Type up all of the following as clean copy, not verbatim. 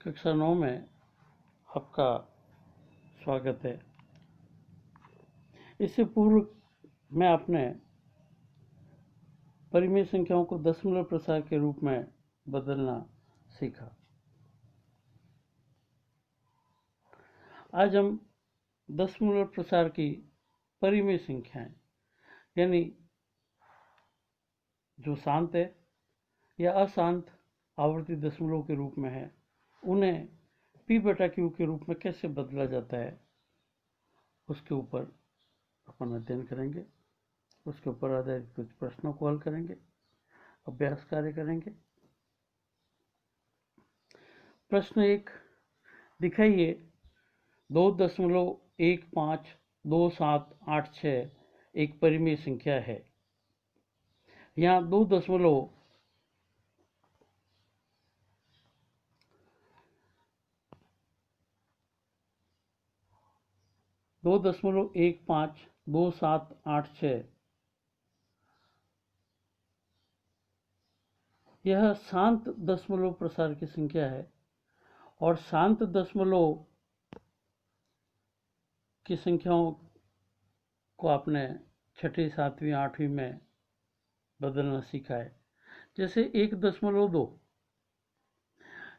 कक्षा 9 में आपका स्वागत है। इससे पूर्व मैं आपने परिमेय संख्याओं को दशमलव प्रसार के रूप में बदलना सीखा। आज हम दशमलव प्रसार की परिमेय संख्याएं यानी जो शांत है या अशांत आवर्ती दशमलव के रूप में है, उन्हें P/Q के रूप में कैसे बदला जाता है उसके ऊपर अपन अध्ययन करेंगे। उसके ऊपर आधारित कुछ प्रश्नों को हल करेंगे, अभ्यास कार्य करेंगे। प्रश्न 1, दिखाइए 2.152786 एक परिमेय संख्या है। यहाँ 2.152786 यह शांत दशमलव प्रसार की संख्या है और शांत दशमलव की संख्याओं को आपने छठी, सातवीं, आठवीं में बदलना सीखा है। जैसे 1.2,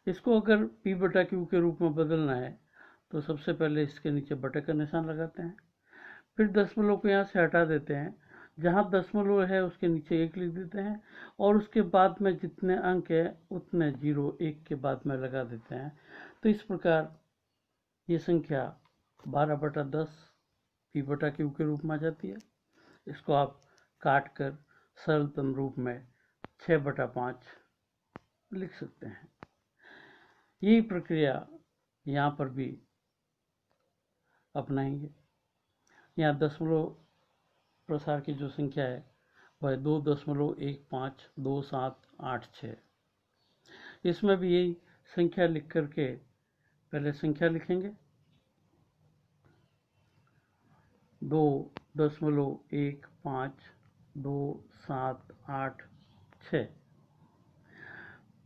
इसको अगर P/Q के रूप में बदलना है तो सबसे पहले इसके नीचे बटे का निशान लगाते हैं, फिर दशमलव को यहाँ से हटा देते हैं, जहाँ दशमलव है उसके नीचे 1 लिख देते हैं और उसके बाद में जितने अंक है उतने 0 1 के बाद में लगा देते हैं। तो इस प्रकार ये संख्या 12/10 P/Q के रूप में आ जाती है। इसको आप काट कर सरलतम रूप में 6/5 लिख सकते हैं। यही प्रक्रिया यहाँ पर भी अपनाएंगे। यहाँ दशमलव प्रसार की जो संख्या है वह 2.152786। इसमें भी यही संख्या लिख करके पहले संख्या लिखेंगे 2.152786,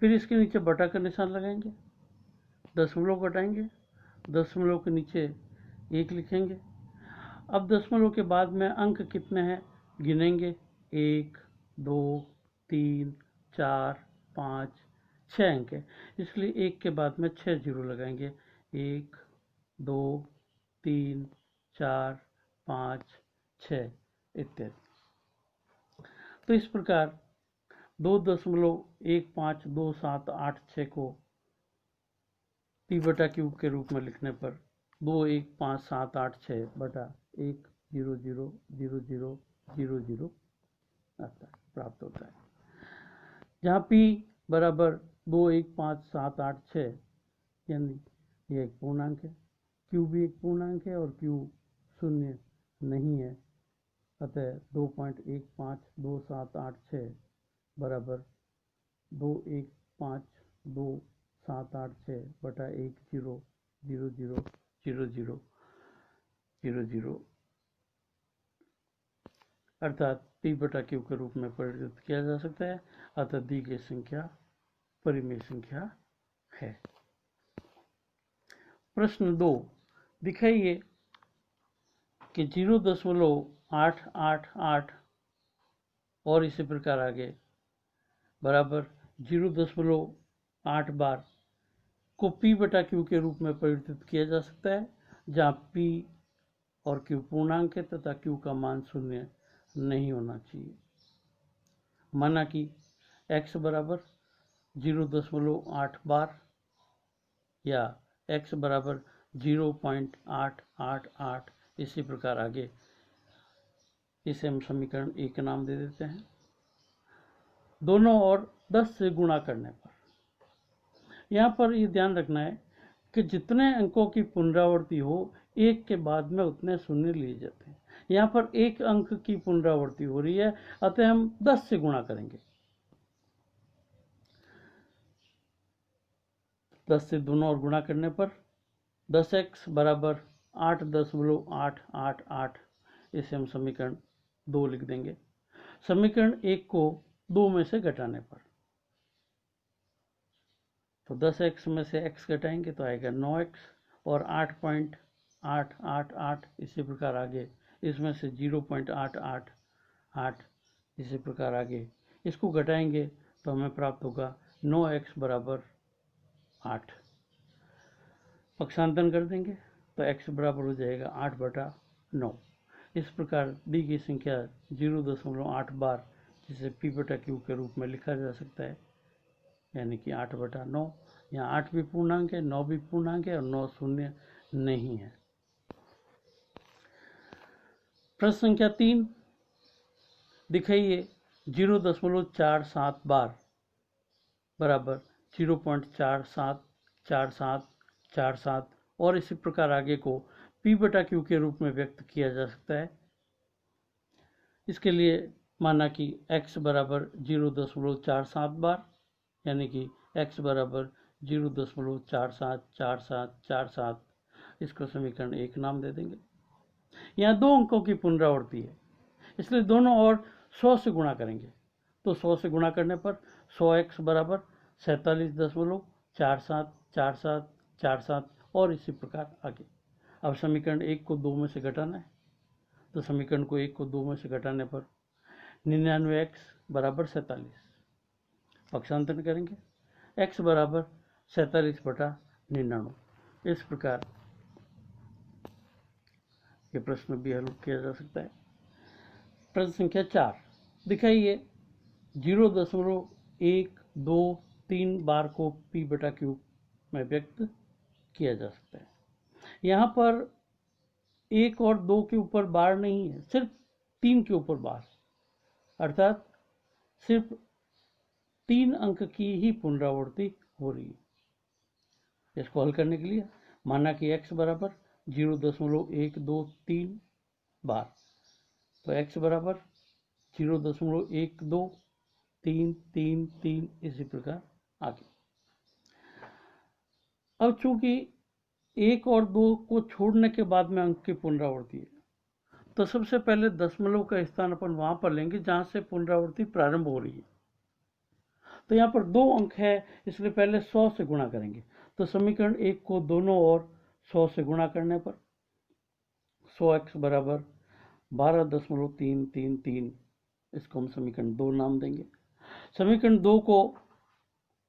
फिर इसके नीचे बटा का निशान लगाएंगे, दशमलव घटाएंगे, दशमलव के नीचे 1 लिखेंगे। अब दशमलव के बाद में अंक कितने हैं गिनेंगे, 1 2 3 4 5 6 अंक है, इसलिए 1 के बाद में 6 जीरो लगाएंगे, 1 2 3 4 5 6 इत्यादि। तो इस प्रकार 2.152786 को P/Q के रूप में लिखने पर 2158786 बटा 1000000 आता है, प्राप्त होता है। जहाँ P बराबर 2158786 यानी यह एक पूर्णांक है, Q भी एक पूर्णांक है और Q शून्य नहीं है, अतः 2.152786 बराबर 2152786 बटा 1000000 अर्थात P/Q के रूप में परिवर्तित किया जा सकता है। अतः दी गई संख्या परिमेय संख्या है। प्रश्न 2, दिखाइए कि 0.888 और इसी प्रकार आगे बराबर 0.8 बार को P/Q के रूप में परिवर्तित किया जा सकता है, जहाँ P और Q पूर्णांक है तथा Q का मान शून्य नहीं होना चाहिए। माना कि x बराबर 0.8 बार या x बराबर 0.888, इसी प्रकार आगे इसे हम समीकरण 1 नाम दे देते हैं। दोनों ओर 10 से गुणा करने पर, यहाँ पर ये ध्यान रखना है कि जितने अंकों की पुनरावृत्ति हो 1 के बाद में उतने शून्य लिए जाते हैं। यहाँ पर 1 अंक की पुनरावृत्ति हो रही है, अतः हम 10 से गुणा करेंगे। 10 से दोनों ओर गुणा करने पर 10x बराबर 8.888, इसे हम समीकरण 2 लिख देंगे। समीकरण 1 को 2 में से घटाने पर तो 10x में से x घटाएंगे तो आएगा 9x, और 8.888 इसी प्रकार आगे, इसमें से 0.888 इसी प्रकार आगे, इसको घटाएंगे तो हमें प्राप्त होगा 9x बराबर 8। पक्षांतरण कर देंगे तो x बराबर हो जाएगा 8/9। इस प्रकार दी गई संख्या 0.8 बार, जिसे p/q के रूप में लिखा जा सकता है, यानी कि 8/9। यहाँ 8 भी पूर्णांक है, 9 भी पूर्णांक है और 9 शून्य नहीं है। प्रश्न संख्या 3, दिखाइए 0.47 बार बराबर 0.474747 और इसी प्रकार आगे को p/q के रूप में व्यक्त किया जा सकता है। इसके लिए माना कि x बराबर 0.47 बार, यानी कि x बराबर 0.474747, इसको समीकरण 1 नाम दे देंगे। यहाँ 2 अंकों की पुनरावृत्ति है, इसलिए दोनों ओर 100 से गुणा करेंगे, तो 100 से गुणा करने पर 100x बराबर 47.474747 और इसी प्रकार आगे। अब समीकरण 1 को 2 में से घटाना है, तो समीकरण को 1 को 2 में से घटाने पर 99x बराबर 47। पक्षांतरण करेंगे, x बराबर 47/99। इस प्रकार ये प्रश्न भी हल किया जा सकता है। प्रश्न संख्या 4, दिखाइए 0.123 बार को p/q में व्यक्त किया जा सकता है। यहाँ पर 1 और 2 के ऊपर बार नहीं है, सिर्फ 3 के ऊपर बार, अर्थात सिर्फ 3 अंक की ही पुनरावृत्ति हो रही है। इसको हल करने के लिए माना कि x बराबर 0.123 बार, तो x बराबर 0.12333 इसी प्रकार आगे। अब चूंकि 1 और 2 को छोड़ने के बाद में अंक की पुनरावृत्ति है, तो सबसे पहले दशमलव का स्थान अपन वहां पर लेंगे जहां से पुनरावृत्ति प्रारंभ हो रही है। तो यहाँ पर 2 अंक है, इसलिए पहले 100 से गुणा करेंगे, तो समीकरण 1 को दोनों ओर 100 से गुणा करने पर 100x बराबर 12.333, इसको हम समीकरण 2 नाम देंगे। समीकरण 2 को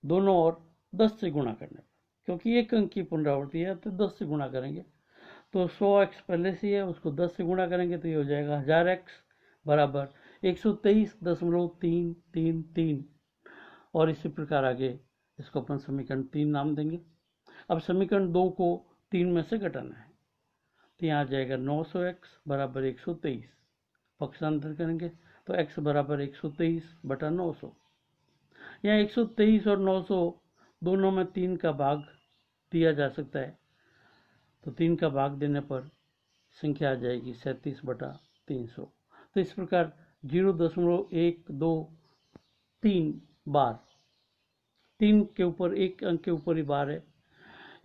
दोनों ओर 10 से गुणा करने पर, क्योंकि 1 अंक की पुनरावृत्ति है तो 10 से गुणा करेंगे, तो 100x पहले से है, उसको 10 से गुणा करेंगे तो ये हो जाएगा 1000x बराबर 123.333 और इसी प्रकार आगे, इसको अपन समीकरण 3 नाम देंगे। अब समीकरण 2 को 3 में से घटाना है, तो यहाँ आ जाएगा 900x बराबर 123। पक्षांतर करेंगे तो x बराबर 123/900। यहाँ 123 और 900 दोनों में 3 का भाग दिया जा सकता है, तो 3 का भाग देने पर संख्या आ जाएगी 37/300। तो इस प्रकार 0.123 बार, 3 के ऊपर 1 अंक के ऊपर ही बार है,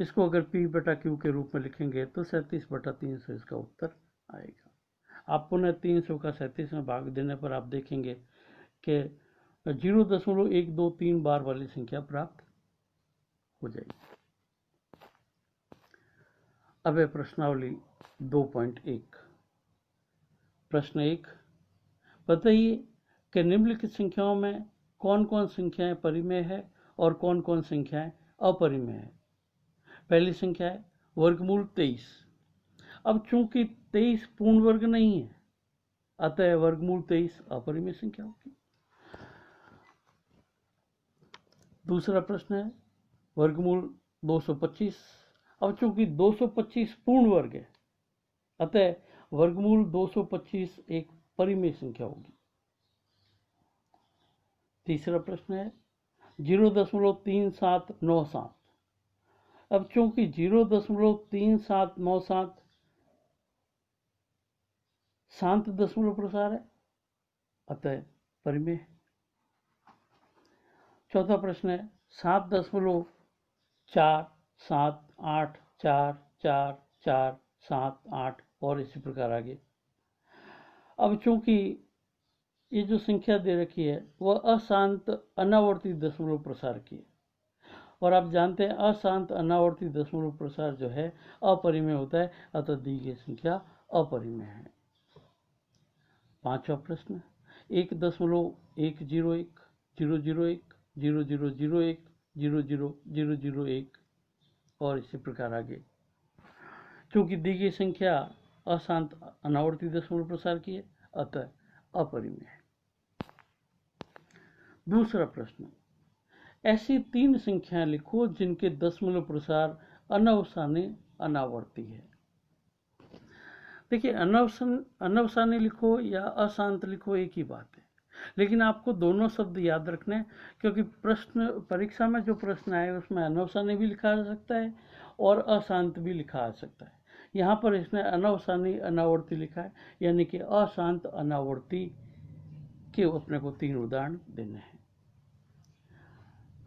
इसको अगर p/q के रूप में लिखेंगे तो 37/300 इसका उत्तर आएगा। आप पुनः 300 का 37 में भाग देने पर आप देखेंगे कि 0.123 बार वाली संख्या प्राप्त हो जाएगी। अब है प्रश्नावली 2.1। प्रश्न 1, बताइए कि निम्नलिखित संख्याओं में कौन कौन संख्याएं परिमेय है और कौन कौन संख्याएं अपरिमेय है। पहली संख्या है वर्गमूल 23। अब चूंकि 23 पूर्ण वर्ग नहीं है, अतः वर्गमूल 23 अपरिमेय संख्या होगी। दूसरा प्रश्न है वर्गमूल 225। अब चूंकि 225 पूर्ण वर्ग है, अतः वर्गमूल 225 एक परिमेय संख्या होगी। तीसरा प्रश्न है 0.3797। अब चूंकि 0.3797 शांत दशमलव प्रसार है, अतः परिमेय। चौथा प्रश्न है 7.47844478 और इसी प्रकार आगे। अब चूंकि ये जो संख्या दे रखी है वह अशांत अनावर्ती दशमलव प्रसार की है, और आप जानते हैं अशांत अनावर्ती दशमलव प्रसार जो है अपरिमेय होता है, अतः दी गई संख्या अपरिमेय है। पांचवा प्रश्न, 1.101 001 0001 00001 और इसी प्रकार आगे। चूंकि दी गई संख्या अशांत अनावर्ती दशमलव प्रसार की है, अतः अपरिमेय है। दूसरा प्रश्न, ऐसी 3 संख्याएं लिखो जिनके दशमलव प्रसार अनवसानी अनावर्ती है। देखिए, अनवसानी लिखो या अशांत लिखो एक ही बात है, लेकिन आपको दोनों शब्द याद रखने, क्योंकि प्रश्न परीक्षा में जो प्रश्न आए उसमें अनवसानी भी लिखा जा सकता है और अशांत भी लिखा जा सकता है। यहाँ पर इसने अनवसानी अनावर्ती लिखा है, यानी कि अशांत अनावर्ती के अपने को 3 उदाहरण देने हैं।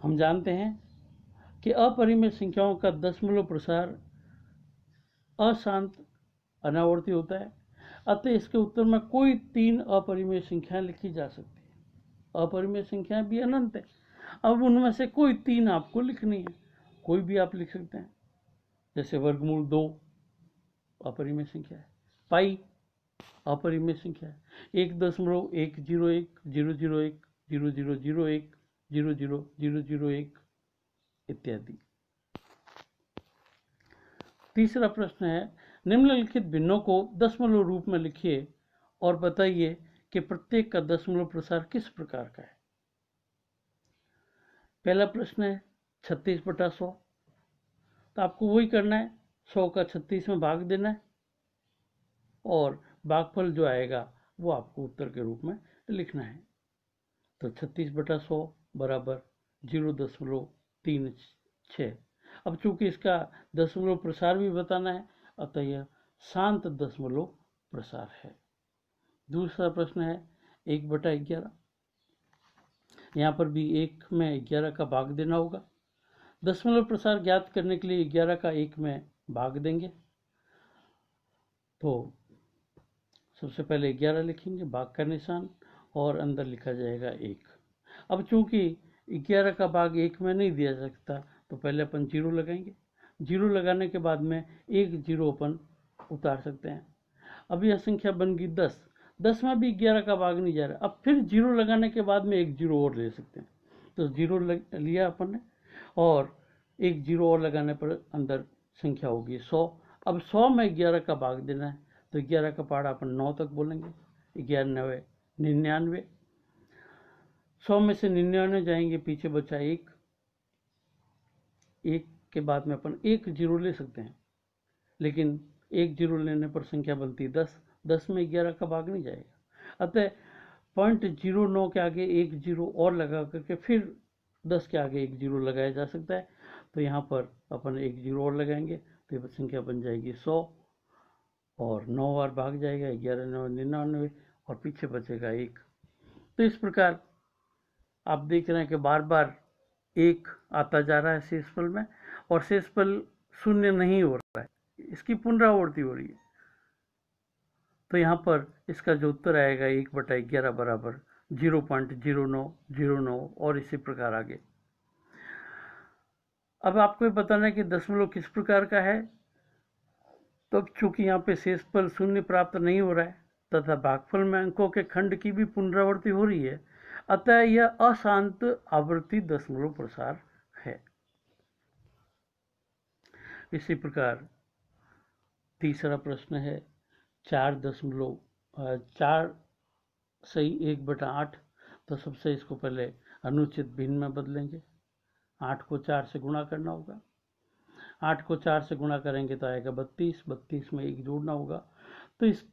हम जानते हैं कि अपरिमेय संख्याओं का दशमलव प्रसार अशांत अनावर्ती होता है, अतः इसके उत्तर में कोई 3 अपरिमेय संख्याएं लिखी जा सकती है। अपरिमेय संख्याएं भी अनंत है, अब उनमें से कोई 3 आपको लिखनी है, कोई भी आप लिख सकते हैं। जैसे वर्गमूल 2 अपरिमेय संख्या है, पाई अपरिमेय संख्या है, 1.101 001 0001 00001 इत्यादि। तीसरा प्रश्न है, निम्नलिखित भिन्नों को दशमलव रूप में लिखिए और बताइए कि प्रत्येक का दशमलव प्रसार किस प्रकार का है। पहला प्रश्न है 36/100, तो आपको वही करना है, 100 का 36 में भाग देना है और भागफल जो आएगा वो आपको उत्तर के रूप में लिखना है। तो 36/100 बराबर 0.36। अब चूंकि इसका दशमलव प्रसार भी बताना है, अतः यह शांत दशमलव प्रसार है। दूसरा प्रश्न है 1/11, यहाँ पर भी 1 में 11 का भाग देना होगा। दशमलव प्रसार ज्ञात करने के लिए 11 का 1 में भाग देंगे, तो सबसे पहले 11 लिखेंगे, भाग का निशान, और अंदर लिखा जाएगा 1। अब चूंकि 11 का भाग 1 में नहीं दिया जा सकता, तो पहले अपन 0 लगाएंगे। 0 लगाने के बाद में एक 0 अपन उतार सकते हैं। अब यह संख्या बन गई 10। 10 में भी 11 का भाग नहीं जा रहा, अब फिर 0 लगाने के बाद में एक 0 और ले सकते हैं। तो 0 लिया अपन ने, और एक 0 और लगाने पर अंदर संख्या होगी 100। अब 100 में 11 का भाग देना है, तो 11 का पहाड़ा अपन 9 तक बोलेंगे, 11 9 99। 100 में से 99 जाएंगे, पीछे बचा 1। 1 के बाद में अपन एक 0 ले सकते हैं, लेकिन एक 0 लेने पर संख्या बनती 10। 10 में 11 का भाग नहीं जाएगा, अतः 0.09 के आगे एक 0 और लगा करके फिर 10 के आगे एक 0 लगाया जा सकता है। तो यहाँ पर अपन एक 0 और लगाएंगे, तो ये संख्या बन जाएगी 100, और 9 बार भाग जाएगा, 11 9 99, और पीछे बचेगा 1। तो इस प्रकार आप देख रहे हैं कि बार बार 1 आता जा रहा है शेषफल में, और शेषफल शून्य नहीं हो रहा है, इसकी पुनरावृत्ति हो रही है। तो यहाँ पर इसका जो उत्तर आएगा 1/11 बराबर 0.0909, और इसी प्रकार आगे। अब आपको बताना है कि दशमलव किस प्रकार का है। तो अब चूंकि यहाँ पे शेषफल शून्य प्राप्त नहीं हो रहा है तथा भागफल में अंकों के खंड की भी पुनरावृत्ति हो रही है, अतः यह अशांत आवर्ती दशमलव प्रसार है। इसी प्रकार तीसरा प्रश्न है 4 सही 1/8। तो सबसे इसको पहले अनुचित भिन्न में बदलेंगे, 8 को 4 से गुणा करना होगा। 8 को 4 से गुणा करेंगे तो आएगा 32। 32 में 1 जोड़ना होगा, तो इस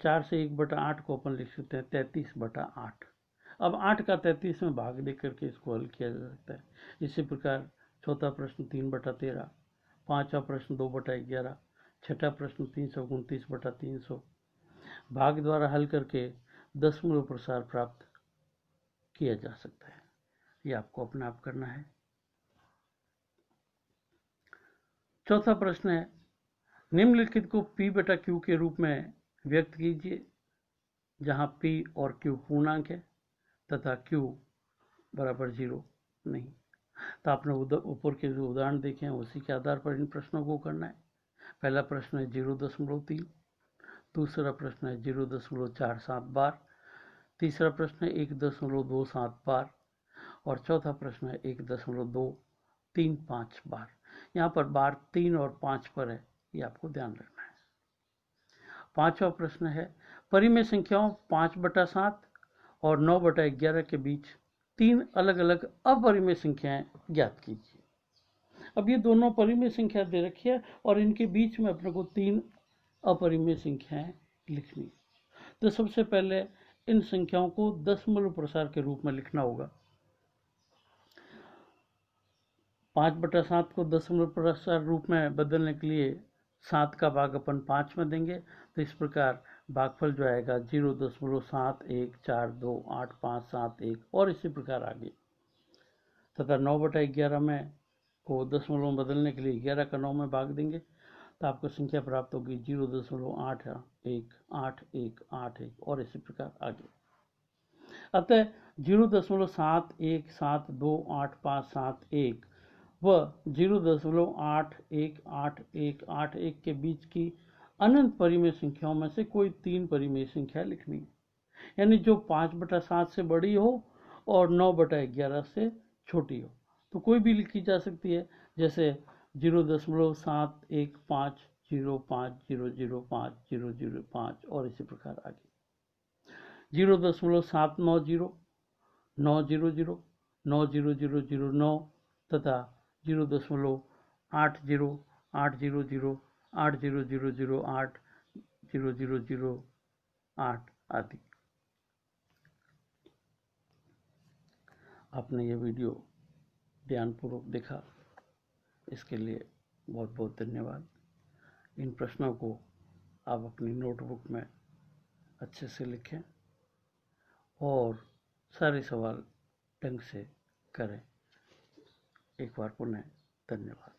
4 से 1/8 को अपन लिख सकते हैं 33/8। अब 8 का 33 में भाग दे करके इसको हल किया जा सकता है। इसी प्रकार चौथा प्रश्न 3/13, पांचवा प्रश्न 2/11, छठा प्रश्न 329/300। भाग द्वारा हल करके दशमलव प्रसार प्राप्त किया जा सकता है। ये आपको अपने आप करना है। चौथा प्रश्न है, निम्नलिखित को p/q के रूप में व्यक्त कीजिए, जहां p और q पूर्णांक है तथा q बराबर 0। नहीं। तो आपने ऊपर के जो उदाहरण देखे हैं उसी के आधार पर इन प्रश्नों को करना है। पहला प्रश्न है 0.3, दूसरा प्रश्न है 0.47 बार, तीसरा प्रश्न है 1.27 बार और चौथा प्रश्न है 1.235 बार। यहाँ पर बार 3 और 5 पर है, ये आपको ध्यान रखना है। पांचवा प्रश्न है परिमेय संख्याओं 5/7 और 9/11 के बीच 3 अलग अलग अपरिमेय संख्याएं ज्ञात कीजिए। अब ये दोनों परिमेय संख्या दे रखी है और इनके बीच में अपने को 3 अपरिमेय संख्याएं लिखनी है। तो सबसे पहले इन संख्याओं को दशमलव प्रसार के रूप में लिखना होगा। 5/7 को दशमलव प्रसार रूप में बदलने के लिए 7 का भाग अपन 5 में देंगे, तो इस प्रकार भागफल जो आएगा 0.71428571 और इसी प्रकार आगे। तथा 9/11 में को दशमलव में बदलने के लिए 11 का 9 में भाग देंगे, तो आपको संख्या प्राप्त होगी 0.818181 और इसी प्रकार आगे। अतः 0.71728571 व 0.818181 के बीच की अनंत परिमेय संख्याओं में से कोई 3 परिमेय संख्या लिखनी है, यानी जो 5/7 से बड़ी हो और 9/11 से छोटी हो। तो कोई भी लिखी जा सकती है, जैसे 0.71505005 और इसी प्रकार आगे। 0.790 900 90009 तथा 0.80 800 80008 0008 आदि। आपने ये वीडियो ध्यानपूर्वक देखा, इसके लिए बहुत बहुत धन्यवाद। इन प्रश्नों को आप अपनी नोटबुक में अच्छे से लिखें और सारे सवाल ढंग से करें। एक बार पुनः धन्यवाद।